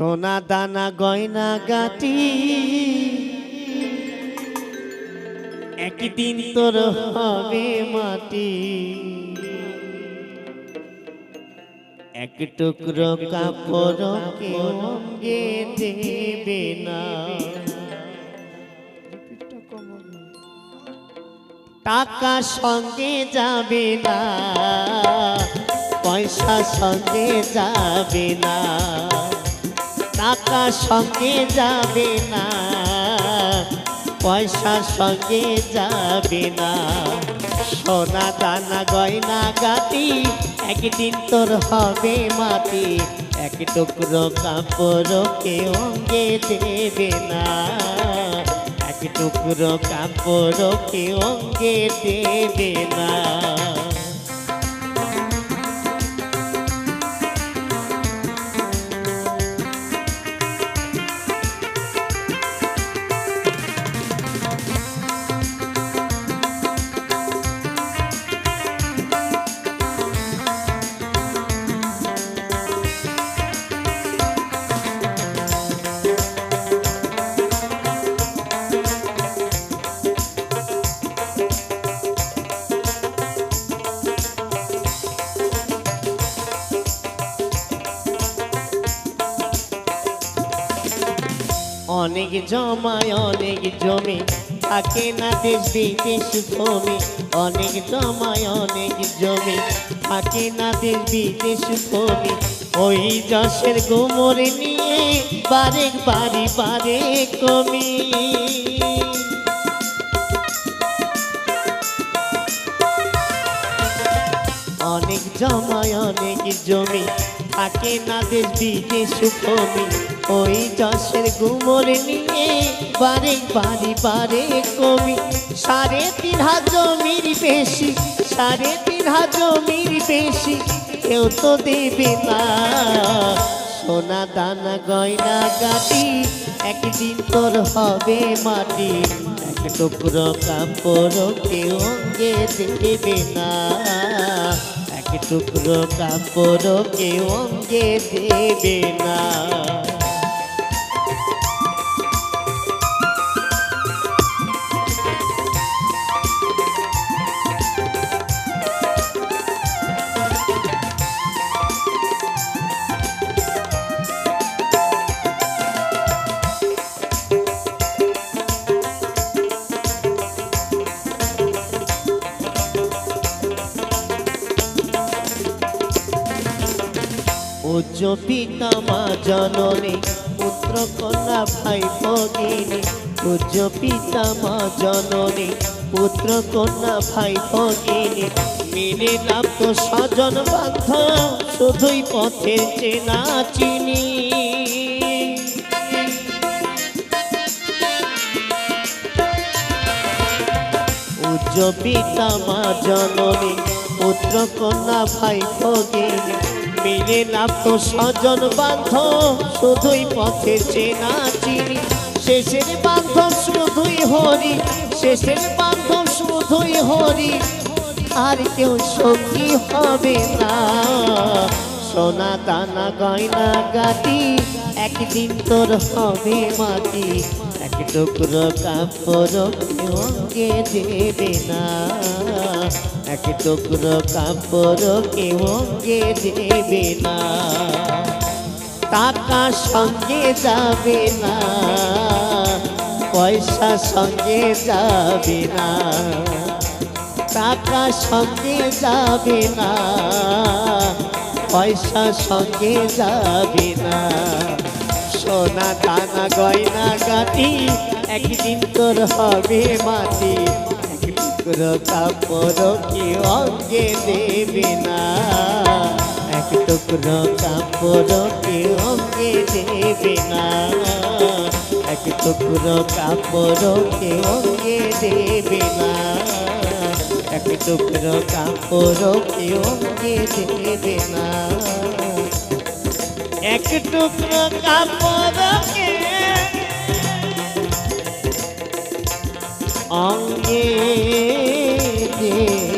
সোনা দানা গয়না গাটি একদিন তোর হবে মাটি। এক টুকরো কাপড় কেউ অঙ্গে দেবে না। টাকা সঙ্গে যাবে না, পয়সা সঙ্গে যাবে না। টাকা সঙ্গে যাবে না, পয়সা সঙ্গে যাবে না। সোনা দানা গয়না গাটি একদিন তোর হবে মাটি। এক টুকরো কাপড় কেউ অঙ্গে দেবে না। এক টুকরো কাপড় কেউ অঙ্গে দেবে না। অনেক জমায় অনেক জমি থাকে না দেশ বিদেশ ভূমি। অনেক জমায় অনেক জমি থাকে না দেশ বিদেশ ভূমি। ওই যশের গুমর নিয়ে বারেক বাড়ি বারে কমি। অনেক জমায় অনেক জমি থাকে না দেশ বিদেশ ভূমি। ওই যশের গুমর নিয়ে বারেক বাড়ি বারে কমি। 3.5 জমির বেশি, 3.5 জমির বেশি কেউ তো দেবে না। সোনা দানা গয়না গাটি একদিন তোর হবে মাটি। এক টুকরো কাপড় কেউ অঙ্গে দেবে না। এক টুকরো কাপড় কেউ অঙ্গে দেবে না। পূজ্য পিতা মা জননী পুত্র কন্যা ভাই ভগিনী। পূজ্য পিতা মা জননী পুত্র কন্যা ভাই ভগিনী। মিলে লাভ তো স্বজন বান্ধব শুধুই পথের চেনা চিনি। পূজ্য পিতা মা জননী পুত্র কন্যা ভাই ভগিনী। মিলে লাভ তো স্বজন বান্ধব শুধুই পথের চেনা চিনি। শেষের বান্ধব শুধুই হরি, শেষের বান্ধব শুধুই হরি। আর কেউ সঙ্গী হবে না। সোনা দানা গয়না গাটি একদিন তোর হবে মাটি। এক টুকরো কাপড় কেউ অঙ্গে দেবে না। এক টুকরো কাপড় কেউ অঙ্গে দেবে না। টাকা সঙ্গে যাবে না, পয়সা সঙ্গে যাবে না। টাকা সঙ্গে যাবে না, পয়সা সঙ্গে যাবে না। সোনা দানা গয়না গাটি একদিন তোর হবে মাটি। এক টুকরো কাপড় কেউ অঙ্গে দেবে না। এক টুকরো কাপড় কেউ অঙ্গে দেবে না। এক টুকরো কাপড় কেউ অঙ্গে দেবে না। এক টুকরো কাপড় কেউ অঙ্গে দেবে না। এক টুকরো কাপড় অঙ্গে দেবে।